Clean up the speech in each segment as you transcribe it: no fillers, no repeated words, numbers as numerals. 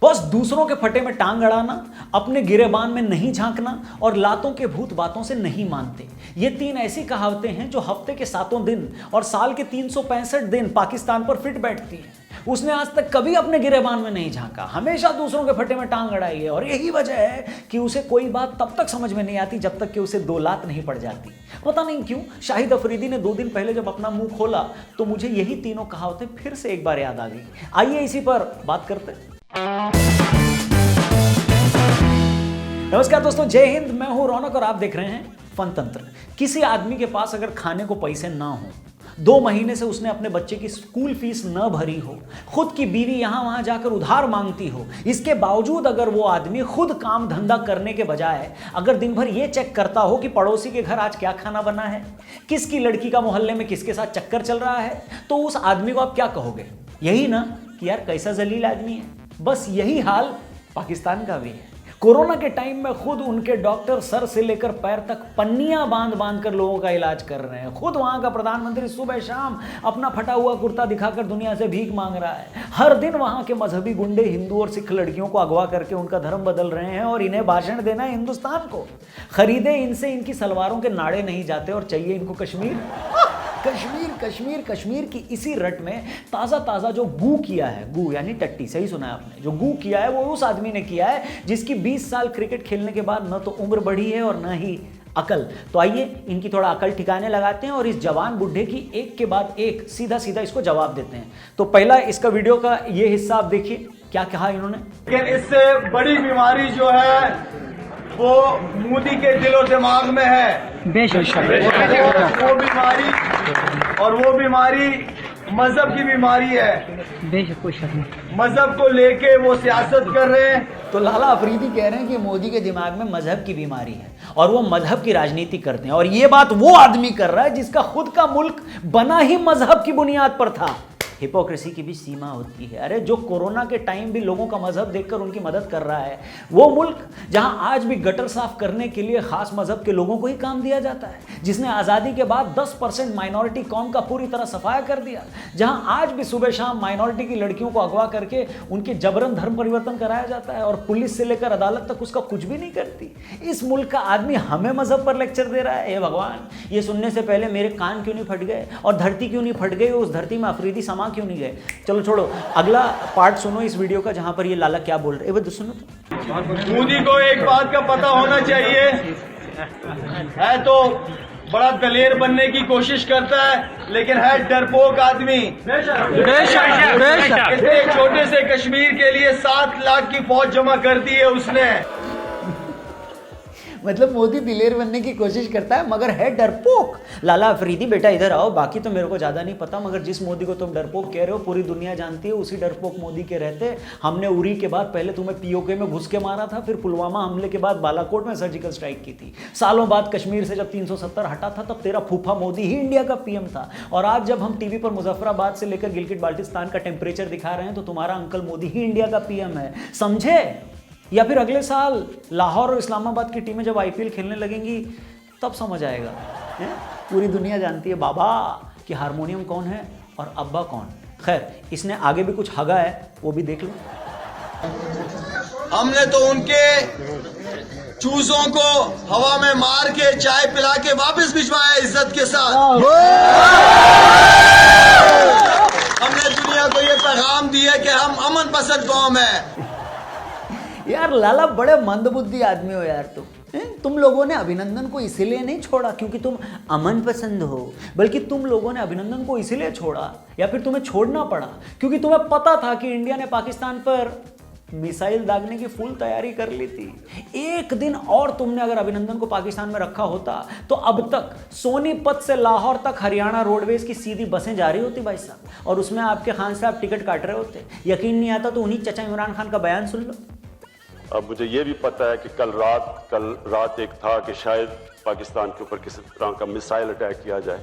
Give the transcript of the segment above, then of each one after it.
बस दूसरों के फटे में टांग अड़ाना, अपने गिरेबान में नहीं झांकना और लातों के भूत बातों से नहीं मानते। ये 3 ऐसी कहावतें हैं जो हफ्ते के 7 दिन और साल के 365 दिन पाकिस्तान पर फिट बैठती हैं। उसने आज तक कभी अपने गिरेबान में नहीं झांका, हमेशा दूसरों के फटे में टांग अड़ाई है और यही वजह है कि उसे कोई बात तब तक समझ में नहीं आती जब तक कि उसे 2 लात नहीं पड़ जाती। पता नहीं क्यों शाहिद अफरीदी ने 2 दिन पहले जब अपना मुंह खोला तो मुझे यही तीनों कहावतें फिर से एक बार याद आ गई। आइए इसी पर बात करते हैं। नमस्कार दोस्तों, जय हिंद। मैं हूं रौनक और आप देख रहे हैं फनतंत्र। किसी आदमी के पास अगर खाने को पैसे ना हो, 2 महीने से उसने अपने बच्चे की स्कूल फीस न भरी हो, खुद की बीवी यहां वहां जाकर उधार मांगती हो, इसके बावजूद अगर वो आदमी खुद काम धंधा करने के बजाय अगर दिन भर ये चेक करता हो कि पड़ोसी के घर आज क्या खाना बना है, किसकी लड़की का मोहल्ले में किसके साथ चक्कर चल रहा है, तो उस आदमी को आप क्या कहोगे? यही ना कि यार कैसा जलील आदमी है। बस यही हाल पाकिस्तान का भी है। कोरोना के टाइम में खुद उनके डॉक्टर सर से लेकर पैर तक पन्नियां बांध बांध कर लोगों का इलाज कर रहे हैं। खुद वहां का प्रधानमंत्री सुबह शाम अपना फटा हुआ कुर्ता दिखाकर दुनिया से भीख मांग रहा है। हर दिन वहां के मजहबी गुंडे हिंदू और सिख लड़कियों को अगवा करके उनका धर्म बदल रहे हैं और इन्हें भाषण देना है हिंदुस्तान को। खरीदे इनसे इनकी सलवारों के नाड़े नहीं जाते और चाहिए इनको कश्मीर। कश्मीर कश्मीर कश्मीर की इसी रट में ताज़ा जो गू किया है, गू यानी टट्टी, सही सुना है आपने, जो गू किया है वो उस आदमी ने किया है जिसकी 20 साल क्रिकेट खेलने के बाद न तो उम्र बढ़ी है और न ही अकल। तो आइए इनकी थोड़ा अकल ठिकाने लगाते हैं और इस जवान बुढ़े की एक के बाद एक सीधा इसको जवाब देते हैं। तो पहला इसका वीडियो का ये हिस्सा आप देखिए, क्या कहा इन्होंने। लेकिन इससे बड़ी बीमारी जो है वो मोदी के दिलो दिमाग में है। बेशक वो बीमारी मजहब की बीमारी है। बेशक कोई शक नहीं, मजहब को लेके वो सियासत कर रहे हैं। तो लाला अफरीदी कह रहे हैं कि मोदी के दिमाग में मजहब की बीमारी है और वो मजहब की राजनीति करते हैं। और ये बात वो आदमी कर रहा है जिसका खुद का मुल्क बना ही मजहब की बुनियाद पर था। हिपोक्रेसी की भी सीमा होती है। अरे जो कोरोना के टाइम भी लोगों का मजहब देखकर उनकी मदद कर रहा है, वो मुल्क जहां आज भी गटर साफ करने के लिए खास मजहब के लोगों को ही काम दिया जाता है, जिसने आज़ादी के बाद 10% माइनॉरिटी कौम का पूरी तरह सफाया कर दिया, जहां आज भी सुबह शाम माइनॉरिटी की लड़कियों को अगवा करके उनके जबरन धर्म परिवर्तन कराया जाता है और पुलिस से लेकर अदालत तक उसका कुछ भी नहीं करती। इस मुल्क का आदमी हमें मजहब पर लेक्चर दे रहा है। हे भगवान, ये सुनने से पहले मेरे कान क्यों नहीं फट गए और धरती क्यों नहीं फट गई, उस धरती में अफरीदी समा क्यों नहीं गए। चलो छोड़ो, अगला पार्ट सुनो इस वीडियो का जहां पर ये लाला क्या बोल रहे हैं। सुनो तो। मोदी को एक बात का पता होना चाहिए है, तो बड़ा दलेर बनने की कोशिश करता है लेकिन है डरपोक आदमी। इतने छोटे से कश्मीर के लिए 7 लाख की फौज जमा कर दी है उसने। मतलब मोदी दिलेर बनने की कोशिश करता है मगर है डरपोक। लाला अफरीदी बेटा इधर आओ, बाकी तो मेरे को ज़्यादा नहीं पता मगर जिस मोदी को तुम डरपोक कह रहे हो पूरी दुनिया जानती है, उसी डरपोक मोदी के रहते हमने उरी के बाद पहले तुम्हें पीओके में घुस के मारा था, फिर पुलवामा हमले के बाद बालाकोट में सर्जिकल स्ट्राइक की थी। सालों बाद कश्मीर से जब 370 हटा था तब तेरा फूफा मोदी ही इंडिया का पीएम था। और आज जब हम टीवी पर मुजफ्फराबाद से लेकर गिलगिट बाल्टिस्तान का टेम्परेचर दिखा रहे हैं तो तुम्हारा अंकल मोदी ही इंडिया का पीएम है, समझे? या फिर अगले साल लाहौर और इस्लामाबाद की टीमें जब आईपीएल खेलने लगेंगी तब समझ आएगा। पूरी दुनिया जानती है बाबा कि हारमोनियम कौन है और अब्बा कौन। खैर, इसने आगे भी कुछ हगा है, वो भी देख लो। हमने तो उनके चूजों को हवा में मार के चाय पिला के वापस भिजवाया इज्जत के साथ। हमने दुनिया को ये पैगाम दिया कि हम अमन पसंद कौम है। यार लाला बड़े मंदबुद्धि आदमी हो यार तुम लोगों ने अभिनंदन को इसीलिए नहीं छोड़ा क्योंकि तुम अमन पसंद हो, बल्कि तुम लोगों ने अभिनंदन को इसीलिए छोड़ा या फिर तुम्हें छोड़ना पड़ा क्योंकि तुम्हें पता था कि इंडिया ने पाकिस्तान पर मिसाइल दागने की फुल तैयारी कर ली थी। एक दिन और तुमने अगर अभिनंदन को पाकिस्तान में रखा होता तो अब तक सोनीपत से लाहौर तक हरियाणा रोडवेज की सीधी बसें जा रही होती भाई साहब, और उसमें आपके खान साहब टिकट काट रहे होते। यकीन नहीं आता तो उन्हीं चचा इमरान खान का बयान सुन लो। अब मुझे ये भी पता है कि कल रात एक था कि शायद पाकिस्तान के ऊपर किसी तरह का मिसाइल अटैक किया जाए।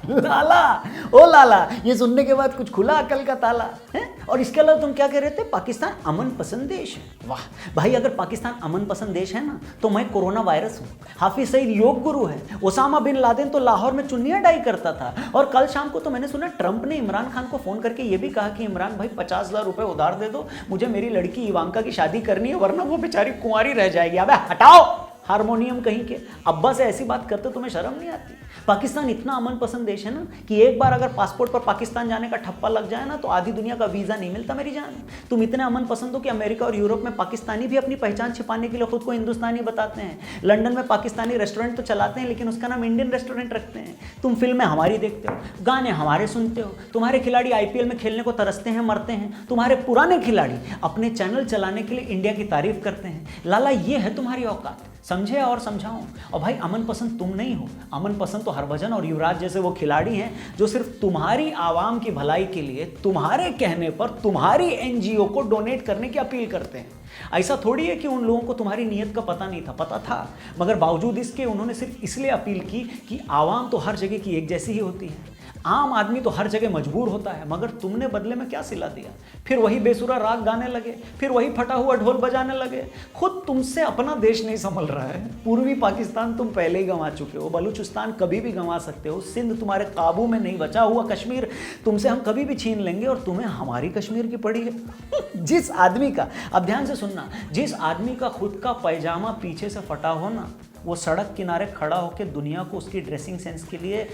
लाला, ओ लाला, ये सुनने के बाद कुछ खुला अकल का ताला है। और इसके अलावा तुम क्या कह रहे थे, पाकिस्तान अमन पसंद देश है। वाह भाई, अगर पाकिस्तान अमन पसंद देश है ना, तो मैं कोरोना वायरस हूँ, हाफिज सईद योग गुरु है, ओसामा बिन लादेन तो लाहौर में चुन्नियां डाई करता था। और कल शाम को तो मैंने सुना ट्रंप ने इमरान खान को फोन करके ये भी कहा कि इमरान भाई 50,000 रुपए उधार दे दो, मुझे मेरी लड़की इवांका की शादी करनी है, वरना वो बेचारी कुंवारी रह जाएगी। अबे हटाओ हारमोनियम कहीं के, अब्बा से ऐसी बात करते तुम्हें शर्म नहीं आती? पाकिस्तान इतना अमन पसंद देश है ना कि एक बार अगर पासपोर्ट पर पाकिस्तान जाने का ठप्पा लग जाए ना, तो आधी दुनिया का वीजा नहीं मिलता मेरी जान। तुम इतने अमन पसंद हो कि अमेरिका और यूरोप में पाकिस्तानी भी अपनी पहचान छिपाने के लिए खुद को हिंदुस्तानी बताते हैं। लंदन में पाकिस्तानी रेस्टोरेंट तो चलाते हैं, लेकिन उसका नाम इंडियन रेस्टोरेंट रखते हैं। तुम फिल्में हमारी देखते हो, गाने हमारे सुनते हो, तुम्हारे खिलाड़ी आईपीएल में खेलने को तरसते हैं, मरते हैं, तुम्हारे पुराने खिलाड़ी अपने चैनल चलाने के लिए इंडिया की तारीफ करते हैं। लाला ये है तुम्हारी औकात, समझे और समझाऊं। और भाई अमन पसंद तुम नहीं हो, अमन पसंद तो हरभजन और युवराज जैसे वो खिलाड़ी हैं जो सिर्फ तुम्हारी आवाम की भलाई के लिए तुम्हारे कहने पर तुम्हारी एनजीओ को डोनेट करने की अपील करते हैं। ऐसा थोड़ी है कि उन लोगों को तुम्हारी नीयत का पता नहीं था, पता था, मगर बावजूद इसके उन्होंने सिर्फ इसलिए अपील की कि आवाम तो हर जगह की एक जैसी ही होती है, आम आदमी तो हर जगह मजबूर होता है। मगर तुमने बदले में क्या सिला दिया? फिर वही बेसुरा राग गाने लगे, फिर वही फटा हुआ ढोल बजाने लगे। खुद तुमसे अपना देश नहीं संभल रहा है। पूर्वी पाकिस्तान तुम पहले ही गंवा चुके हो, बलूचिस्तान कभी भी गंवा सकते हो, सिंध तुम्हारे काबू में नहीं बचा हुआ, कश्मीर तुमसे हम कभी भी छीन लेंगे, और तुम्हें हमारी कश्मीर की पड़ी है। जिस आदमी का, अब ध्यान से सुनना, जिस आदमी का खुद का पैजामा पीछे से फटा हो ना, वो सड़क किनारे खड़ा होकर दुनिया को उसकी ड्रेसिंग सेंस के लिए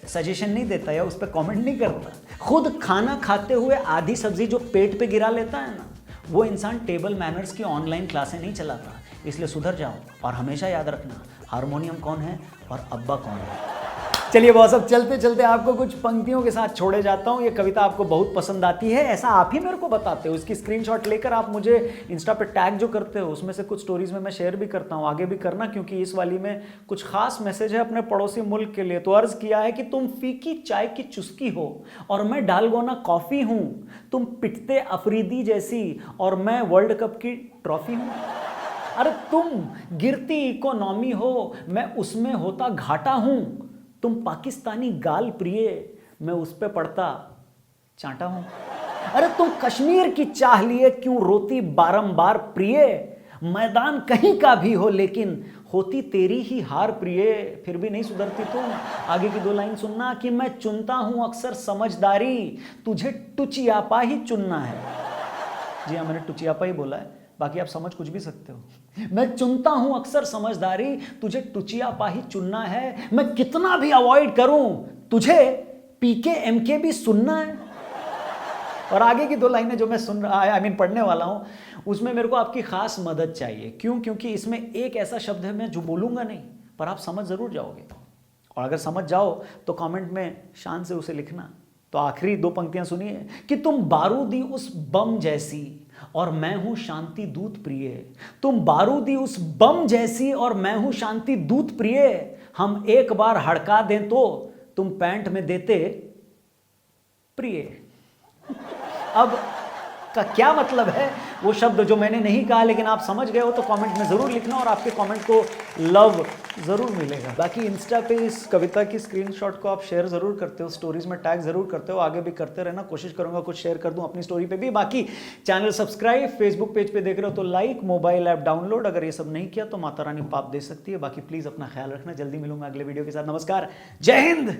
सजेशन नहीं देता या उस पर कमेंट नहीं करता। खुद खाना खाते हुए आधी सब्जी जो पेट पे गिरा लेता है ना, वो इंसान टेबल मैनर्स की ऑनलाइन क्लासें नहीं चलाता। इसलिए सुधर जाओ और हमेशा याद रखना, हारमोनियम कौन है और अब्बा कौन है। चलिए बॉस, अब चलते चलते आपको कुछ पंक्तियों के साथ छोड़े जाता हूँ। ये कविता आपको बहुत पसंद आती है, ऐसा आप ही मेरे को बताते हो। इसकी स्क्रीनशॉट लेकर आप मुझे इंस्टा पे टैग जो करते हो, उसमें से कुछ स्टोरीज में मैं शेयर भी करता हूँ, आगे भी करना, क्योंकि इस वाली में कुछ खास मैसेज है अपने पड़ोसी मुल्क के लिए। तो अर्ज किया है कि तुम फीकी चाय की चुस्की हो और मैं डालगोना कॉफी हूँ, तुम पिटते अफरीदी जैसी और मैं वर्ल्ड कप की ट्रॉफी हूँ। अरे तुम गिरती इकोनॉमी हो, मैं उसमें होता घाटा हूँ, तुम पाकिस्तानी गाल प्रिय, मैं उस पे पड़ता चांटा हूं। अरे तुम कश्मीर की चाह लिए क्यों रोती बारंबार प्रिय, मैदान कहीं का भी हो लेकिन होती तेरी ही हार प्रिय, फिर भी नहीं सुधरती तुम। आगे की 2 लाइन सुनना कि मैं चुनता हूं अक्सर समझदारी, तुझे टुचियापा ही चुनना है। जी हाँ, मैंने टुचियापा ही बोला है, बाकी आप समझ कुछ भी सकते हो। मैं चुनता हूं अक्सर समझदारी, तुझे टुचियापा ही चुनना है, मैं कितना भी अवॉइड करूं, तुझे पीके एमके भी सुनना है। और आगे की 2 लाइनें जो मैं सुन रहा पढ़ने वाला हूं, उसमें मेरे को आपकी खास मदद चाहिए। क्यों? क्योंकि इसमें एक ऐसा शब्द है मैं जो बोलूंगा नहीं, पर आप समझ जरूर जाओगे। और अगर समझ जाओ तो कमेंट में शान से उसे लिखना। तो आखिरी 2 पंक्तियां सुनिए कि तुम बारूदी उस बम जैसी और मैं हूं शांति दूत प्रिय, तुम बारूदी उस बम जैसी और मैं हूं शांति दूत प्रिय, हम एक बार हड़का दें तो तुम पैंट में देते प्रिय। अब का क्या मतलब है वो शब्द जो मैंने नहीं कहा, लेकिन आप समझ गए हो तो कमेंट में ज़रूर लिखना और आपके कमेंट को लव ज़रूर मिलेगा। बाकी इंस्टा पे इस कविता की स्क्रीनशॉट को आप शेयर ज़रूर करते हो, स्टोरीज में टैग ज़रूर करते हो, आगे भी करते रहना, कोशिश करूंगा कुछ शेयर कर दूं अपनी स्टोरी पे भी। बाकी चैनल सब्सक्राइब, फेसबुक पेज पे देख रहे हो तो लाइक, मोबाइल ऐप डाउनलोड, अगर ये सब नहीं किया तो माता रानी पाप दे सकती है। बाकी प्लीज़ अपना ख्याल रखना, जल्दी मिलूंगा अगले वीडियो के साथ। नमस्कार, जय हिंद।